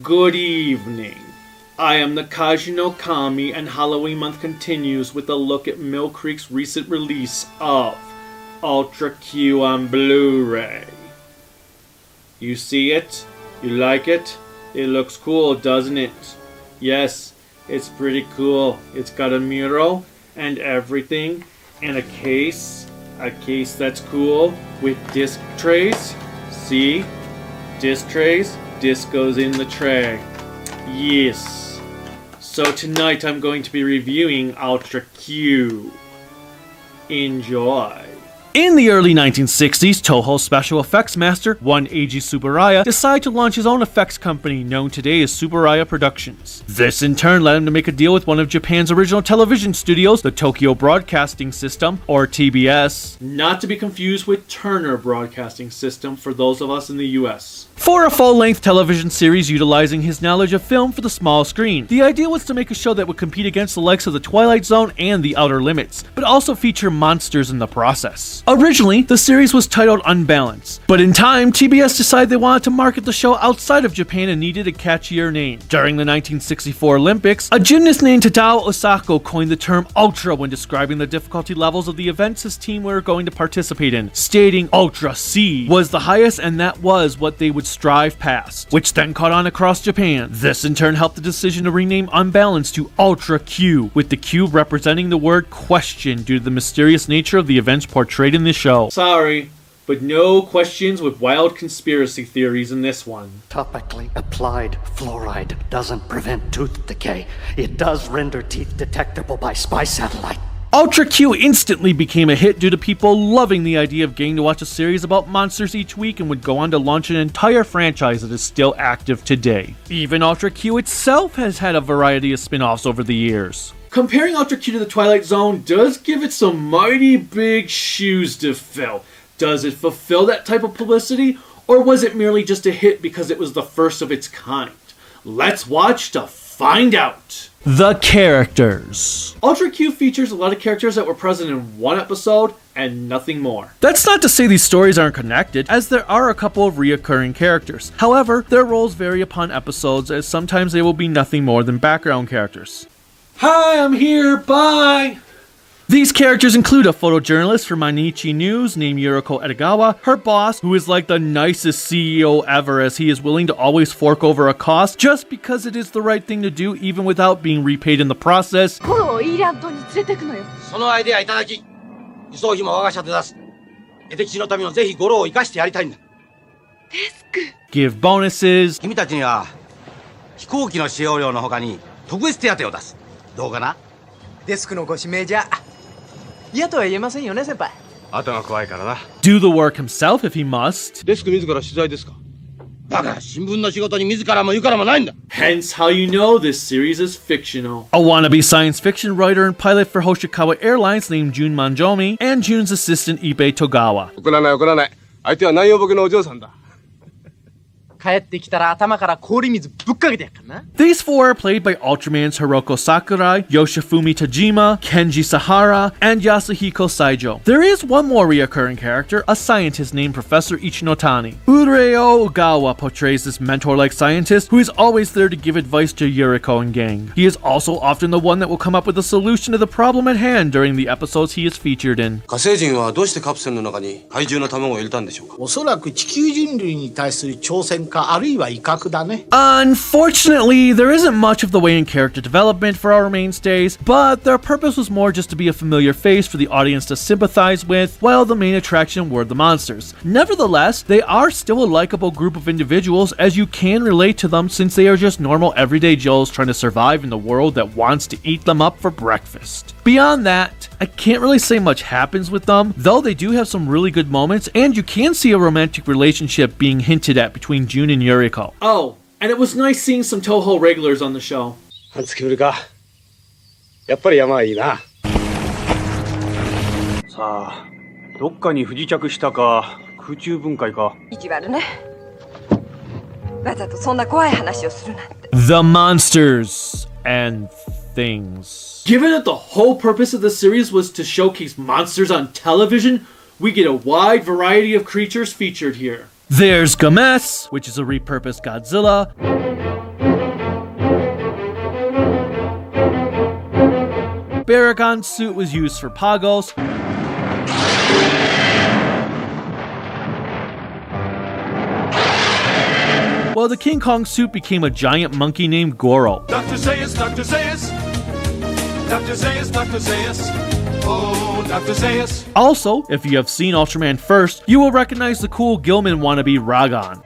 Good evening. I am the Kaiju no Kami, and Halloween month continues with a look at Mill Creek's recent release of Ultra Q on Blu-Ray. You see it? You like it? It looks cool, doesn't it? Yes, it's pretty cool. It's got a mural and everything, and a case that's cool with disc trays. See? Disc trays? Disc goes in the tray. Yes. So tonight I'm going to be reviewing Ultra Q. Enjoy. In the early 1960s, Toho special effects master, one Eiji Tsuburaya, decided to launch his own effects company known today as Tsuburaya Productions. This in turn led him to make a deal with one of Japan's original television studios, the Tokyo Broadcasting System, or TBS, not to be confused with Turner Broadcasting System for those of us in the US. For a full-length television series utilizing his knowledge of film for the small screen. The idea was to make a show that would compete against the likes of the Twilight Zone and the Outer Limits, but also feature monsters in the process. Originally, the series was titled Unbalanced, but in time, TBS decided they wanted to market the show outside of Japan and needed a catchier name. During the 1964 Olympics, a gymnast named Tadao Osako coined the term Ultra when describing the difficulty levels of the events his team were going to participate in, stating Ultra C was the highest and that was what they would strive past, which then caught on across Japan. This in turn helped the decision to rename Unbalanced to Ultra Q, with the Q representing the word question due to the mysterious nature of the events portrayed in the show. Sorry, but no questions with wild conspiracy theories in this one. Topically applied fluoride doesn't prevent tooth decay. It does render teeth detectable by spy satellite. Ultra Q instantly became a hit due to people loving the idea of getting to watch a series about monsters each week, and would go on to launch an entire franchise that is still active today. Even Ultra Q itself has had a variety of spin-offs over the years. Comparing Ultra Q to the Twilight Zone does give it some mighty big shoes to fill. Does it fulfill that type of publicity, or was it merely just a hit because it was the first of its kind? Let's watch to find out. The characters. Ultra Q features a lot of characters that were present in one episode and nothing more. That's not to say these stories aren't connected, as there are a couple of reoccurring characters. However, their roles vary upon episodes, as sometimes they will be nothing more than background characters. Hi, I'm here, bye! These characters include a photojournalist for Mainichi News named Yuriko Edogawa, her boss, who is like the nicest CEO ever, as he is willing to always fork over a cost just because it is the right thing to do, even without being repaid in the process. Give bonuses, do the work himself if he must. Hence how you know this series is fictional. A wannabe science fiction writer and pilot for Hoshikawa Airlines named Jun Manjomi, and Jun's assistant Ibe Togawa. These four are played by Ultraman's Hiroko Sakurai, Yoshifumi Tajima, Kenji Sahara, and Yasuhiko Saijo. There is one more reoccurring character, a scientist named Professor Ichinotani. Ureo Ogawa portrays this mentor-like scientist who is always there to give advice to Yuriko and gang. He is also often the one that will come up with a solution to the problem at hand during the episodes he is featured in. Unfortunately, there isn't much of the way in character development for our mainstays, but their purpose was more just to be a familiar face for the audience to sympathize with, while the main attraction were the monsters. Nevertheless, they are still a likable group of individuals, as you can relate to them since they are just normal everyday Joes trying to survive in the world that wants to eat them up for breakfast. Beyond that, I can't really say much happens with them, though they do have some really good moments, and you can see a romantic relationship being hinted at between Jun and Yuriko. Oh, and it was nice seeing some Toho regulars on the show. The monsters and things. Given that the whole purpose of the series was to showcase monsters on television, we get a wide variety of creatures featured here. There's Games, which is a repurposed Godzilla. Baragon's suit was used for Pagos, while the King Kong suit became a giant monkey named Goro. Dr. Zayas, Dr. Zayas, Dr. Zayas, Dr. Zayas, oh, Dr. Zayas. Also, if you have seen Ultraman first, you will recognize the cool Gilman wannabe Ragon.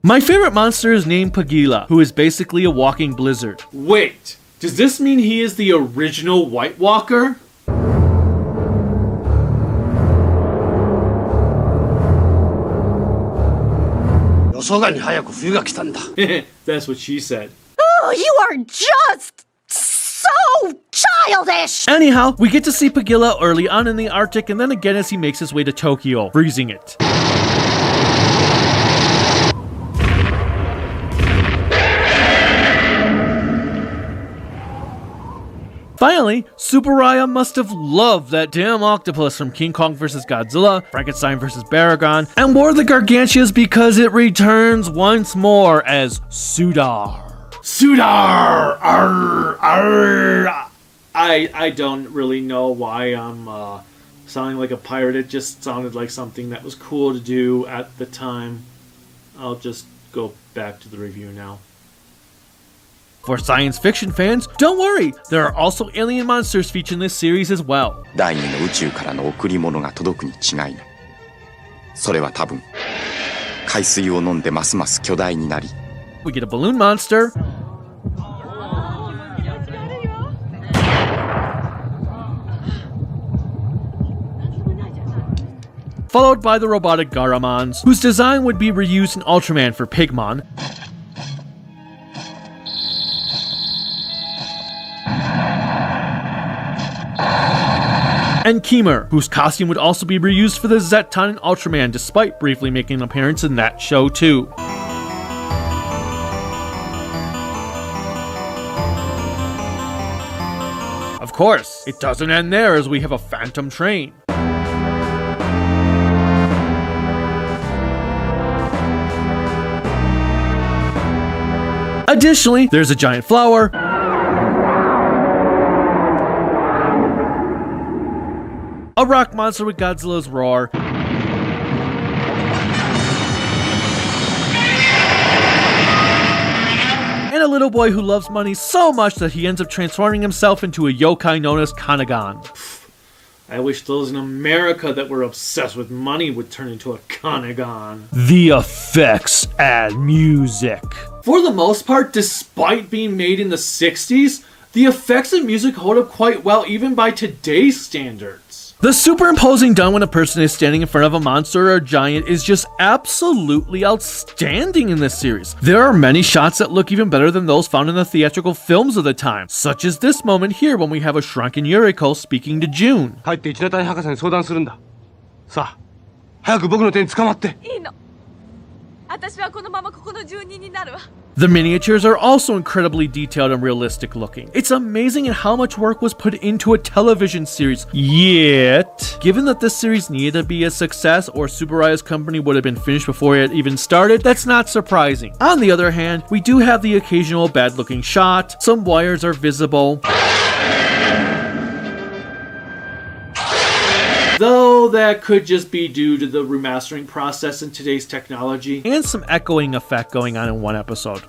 My favorite monster is named Pagila, who is basically a walking blizzard. Wait, does this mean he is the original White Walker? That's what she said. Oh, you are just so childish! Anyhow, we get to see Pagila early on in the Arctic and then again as he makes his way to Tokyo, freezing it. Finally, Tsuburaya must have loved that damn octopus from King Kong vs. Godzilla, Frankenstein vs. Baragon, and War of the Gargantuas because it returns once more as Sudar. Sudar! Arr, arr. I don't really know why I'm sounding like a pirate. It just sounded like something that was cool to do at the time. I'll just go back to the review now. For science fiction fans, don't worry, there are also alien monsters featured in this series as well. 第二の宇宙からの贈り物が届くに違いない。それは多分、海水を飲んでますます巨大になり。We get a balloon monster, followed by the robotic Garamons, whose design would be reused in Ultraman for Pigmon. And Keemer, whose costume would also be reused for the Zeton in Ultraman, despite briefly making an appearance in that show too. Of course, it doesn't end there as we have a Phantom Train. Additionally, there's a giant flower, a rock monster with Godzilla's roar, and a little boy who loves money so much that he ends up transforming himself into a yokai known as Kanagan. I wish those in America that were obsessed with money would turn into a Kanagan. The effects add music. For the most part, despite being made in the 60s, the effects and music hold up quite well even by today's standards. The superimposing done when a person is standing in front of a monster or a giant is just absolutely outstanding in this series. There are many shots that look even better than those found in the theatrical films of the time, such as this moment here when we have a shrunken Yuriko speaking to June. 入って一ノ谷博士に相談するんだ。さあ、早く僕の手に捕まって。いいの。私はこのままここの住人になるわ。 The miniatures are also incredibly detailed and realistic looking. It's amazing at how much work was put into a television series. Yet, given that this series needed to be a success or Tsuburaya's company would have been finished before it even started, that's not surprising. On the other hand, we do have the occasional bad looking shot, some wires are visible, though that could just be due to the remastering process in today's technology, and some echoing effect going on in one episode.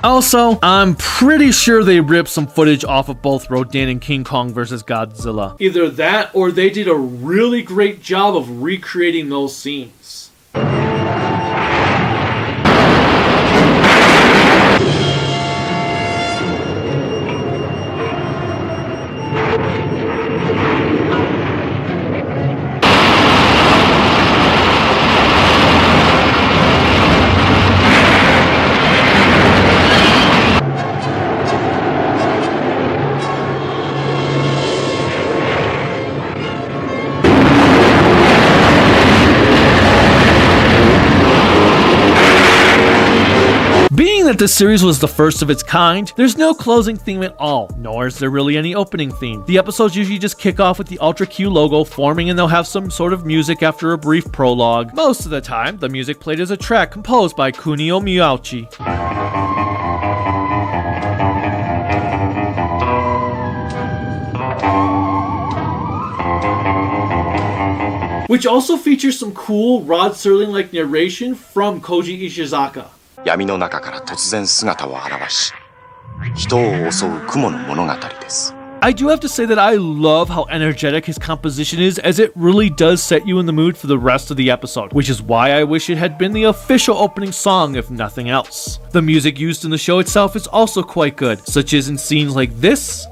Also, I'm pretty sure they ripped some footage off of both Rodan and King Kong vs. Godzilla. Either that, or they did a really great job of recreating those scenes. Being that this series was the first of its kind, there's no closing theme at all, nor is there really any opening theme. The episodes usually just kick off with the Ultra Q logo forming, and they'll have some sort of music after a brief prologue. Most of the time, the music played is a track composed by Kunio Miyauchi. Which also features some cool Rod Serling-like narration from Koji Ishizaka. 闇の中から突然姿を現し、人を襲う雲の物語です。I do have to say that I love how energetic his composition is, as it really does set you in the mood for the rest of the episode, which is why I wish it had been the official opening song if nothing else. The music used in the show itself is also quite good, such as in scenes like this,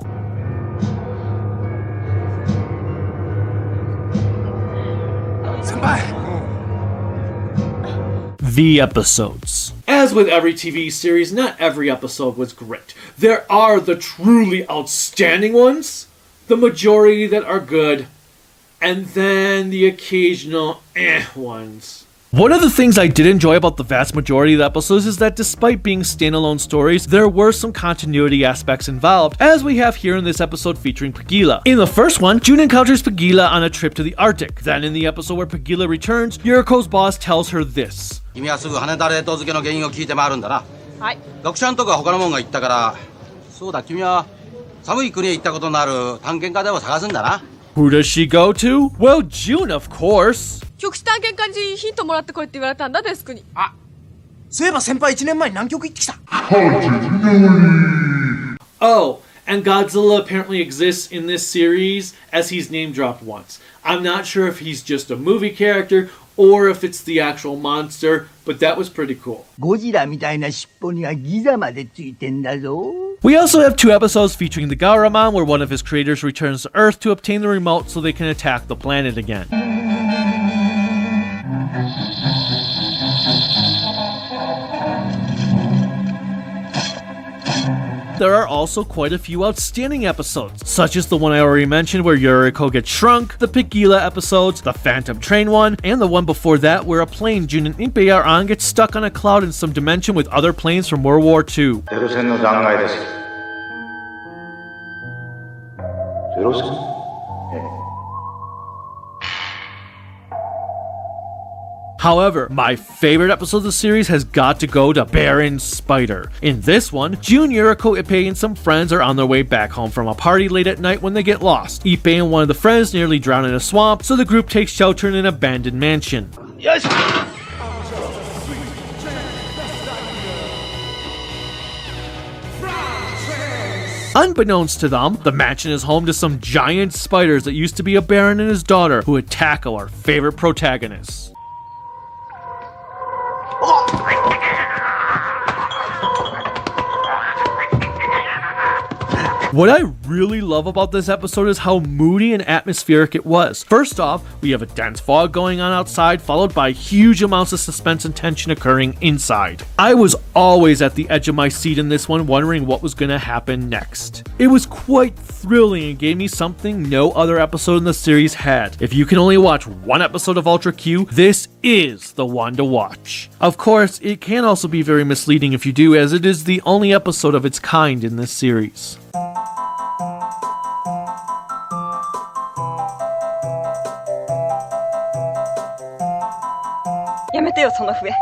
the episodes. As with every TV series, not every episode was great. There are the truly outstanding ones, the majority that are good, and then the occasional ones. One of the things I did enjoy about the vast majority of the episodes is that despite being standalone stories, there were some continuity aspects involved, as we have here in this episode featuring Pagila. In the first one, June encounters Pagila on a trip to the Arctic. Then in the episode where Pagila returns, Yuriko's boss tells her this. 君はすぐ羽田冷凍漬けの原因を聞いて回るんだな。はい。読者んとか他のもんが言ったから、そうだ君は寒い国へ行ったことのある探検家でを探すんだな。Who does she go to? Well, June, of course. 局地探検家にヒントもらってこいって言われたんだ、デスクに。あ、そういえば先輩1年前に南極行ってきた。Oh, and Godzilla apparently exists in this series, as he's name dropped once. I'm not sure if he's just a movie character or if it's the actual monster, but that was pretty cool. ゴジラみたいな尻尾にはギザまでついてんだぞ。We also have 2 episodes featuring the Garamon, where one of his creators returns to Earth to obtain the remote so they can attack the planet again. There are also quite a few outstanding episodes, such as the one I already mentioned where Yuriko gets shrunk, the Pagila episodes, the Phantom Train one, and the one before that where a plane Jun and Impei are on gets stuck on a cloud in some dimension with other planes from World War II. ゼロ戦の残骸です。ゼロ戦？ええ。 However, my favorite episode of the series has got to go to Baron Spider. In this one, Jun, Yuriko, Ippei, and some friends are on their way back home from a party late at night when they get lost. Ippei and one of the friends nearly drown in a swamp, so the group takes shelter in an abandoned mansion. Yes! Unbeknownst to them, the mansion is home to some giant spiders that used to be a baron and his daughter who attack our favorite protagonists. What I really love about this episode is how moody and atmospheric it was. First off, we have a dense fog going on outside, followed by huge amounts of suspense and tension occurring inside. I was always at the edge of my seat in this one, wondering what was going to happen next. It was quite thrilling and gave me something no other episode in the series had. If you can only watch one episode of Ultra Q, this is the one to watch. Of course, it can also be very misleading if you do, as it is the only episode of its kind in this series. やめてよその笛。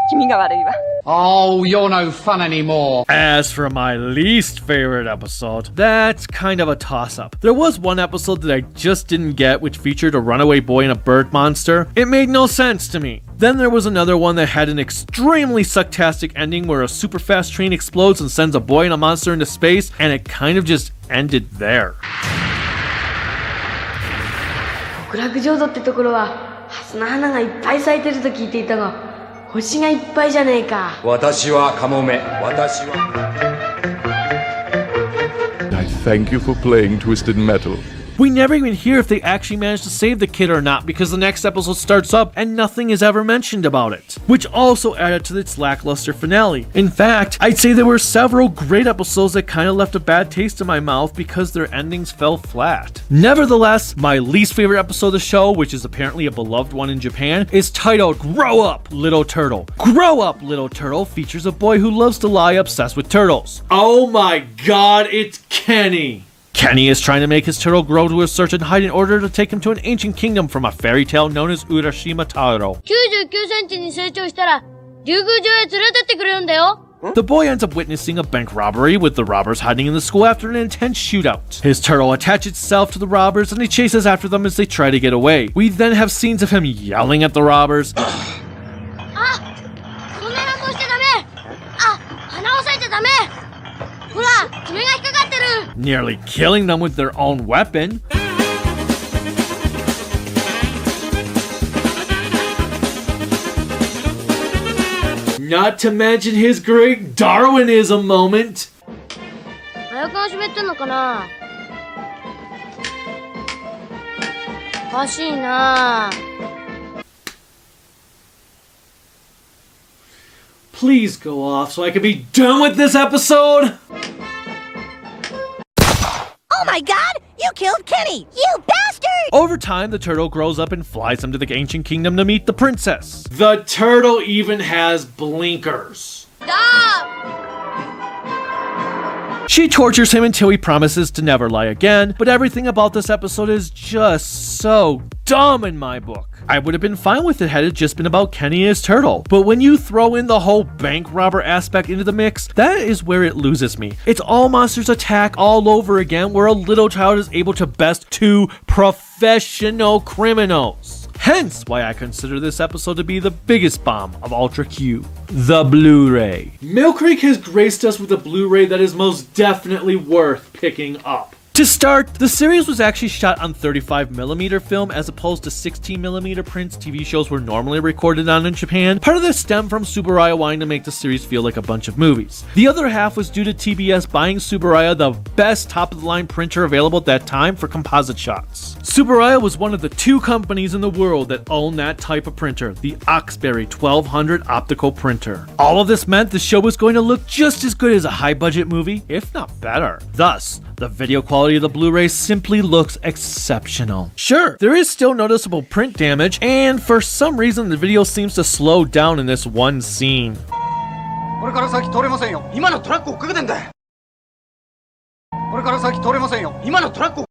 君が悪いわ。Oh, you're no fun anymore. As for my least favorite episode, that's kind of a toss-up. There was one episode that I just didn't get, which featured a runaway boy and a bird monster. It made no sense to me. Then there was another one that had an extremely sucktastic ending where a super fast train explodes and sends a boy and a monster into space, and it kind of just ended there. 極楽浄土ってところはハスの花がいっぱい咲いてると聞いていたが、星がいっぱいじゃねえか。私はカモメ。私は。 I thank you for playing Twisted Metal. We never even hear if they actually managed to save the kid or not because the next episode starts up and nothing is ever mentioned about it, which also added to its lackluster finale. In fact, I'd say there were several great episodes that kind of left a bad taste in my mouth because their endings fell flat. Nevertheless, my least favorite episode of the show, which is apparently a beloved one in Japan, is titled Grow Up, Little Turtle. Grow Up, Little Turtle features a boy who loves to lie obsessed with turtles. Oh my god, it's Kenny! Kenny is trying to make his turtle grow to a certain height in order to take him to an ancient kingdom from a fairy tale known as Urashima Taro. 99センチに成長したら竜宮城へ連れてってくれるんだよ。 The boy ends up witnessing a bank robbery with the robbers hiding in the school after an intense shootout. His turtle attaches itself to the robbers and he chases after them as they try to get away. We then have scenes of him yelling at the robbers, nearly killing them with their own weapon. Not to mention his great Darwinism moment. 早く始めてんのかな。おかしいな。 Please go off so I can be done with this episode. Oh my god! You killed Kenny! You bastard! Over time, the turtle grows up and flies him to the ancient kingdom to meet the princess. The turtle even has blinkers. Stop! She tortures him until he promises to never lie again, but everything about this episode is just so dumb in my book. I would have been fine with it had it just been about Kenny and his turtle, but when you throw in the whole bank robber aspect into the mix, that is where it loses me. It's all monsters attack all over again, where a little child is able to best two professional criminals. Hence why I consider this episode to be the biggest bomb of Ultra Q, the Blu-ray. Mill Creek has graced us with a Blu-ray that is most definitely worth picking up. To start, the series was actually shot on 35mm film as opposed to 16mm prints TV shows were normally recorded on in Japan. Part of this stemmed from Tsuburaya wanting to make the series feel like a bunch of movies. The other half was due to TBS buying Tsuburaya the best top-of-the-line printer available at that time for composite shots. Tsuburaya was one of the 2 companies in the world that owned that type of printer, the Oxberry 1200 optical printer. All of this meant the show was going to look just as good as a high-budget movie, if not better. Thus, the video quality of the Blu-ray simply looks exceptional. Sure, there is still noticeable print damage, and for some reason the video seems to slow down in this one scene. これから先通れませんよ。今のトラック追っかけてんだよ。これから先通れませんよ。今のトラックを。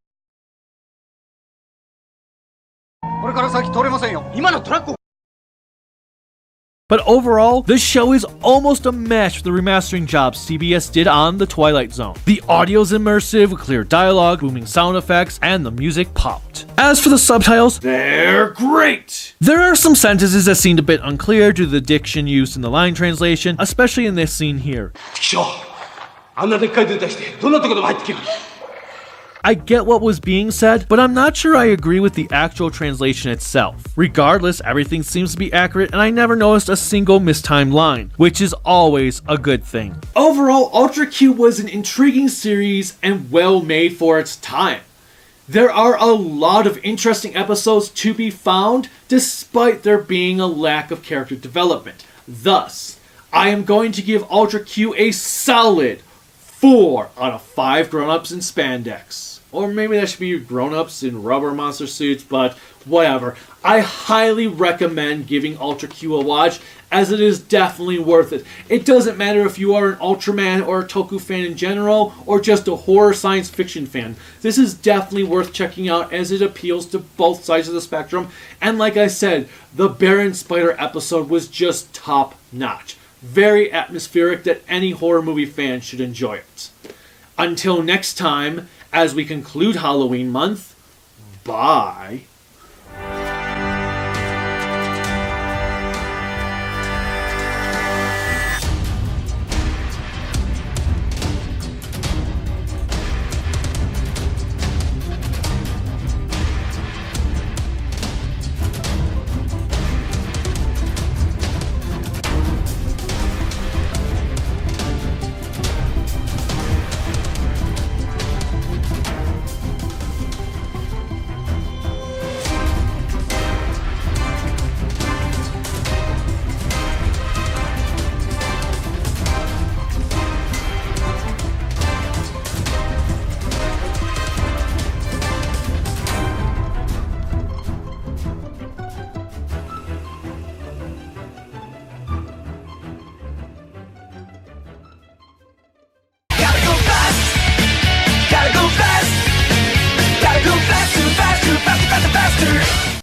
これから先通れませんよ。今のトラックを。 But overall, the show is almost a match for the remastering job CBS did on The Twilight Zone. The audio's immersive, with clear dialogue, booming sound effects, and the music popped. As for the subtitles, they're great! There are some sentences that seemed a bit unclear due to the diction used in the line translation, especially in this scene here. I get what was being said, but I'm not sure I agree with the actual translation itself. Regardless, everything seems to be accurate and I never noticed a single mistimed line, which is always a good thing. Overall, Ultra Q was an intriguing series and well made for its time. There are a lot of interesting episodes to be found, despite there being a lack of character development. Thus, I am going to give Ultra Q a solid 4 out of 5 grown-ups in spandex. Or maybe that should be grown-ups in rubber monster suits, but whatever. I highly recommend giving Ultra Q a watch, as it is definitely worth it. It doesn't matter if you are an Ultraman or a Toku fan in general, or just a horror science fiction fan. This is definitely worth checking out, as it appeals to both sides of the spectrum. And like I said, the Baron Spider episode was just top-notch. Very atmospheric that any horror movie fan should enjoy it. Until next time, as we conclude Halloween month, bye.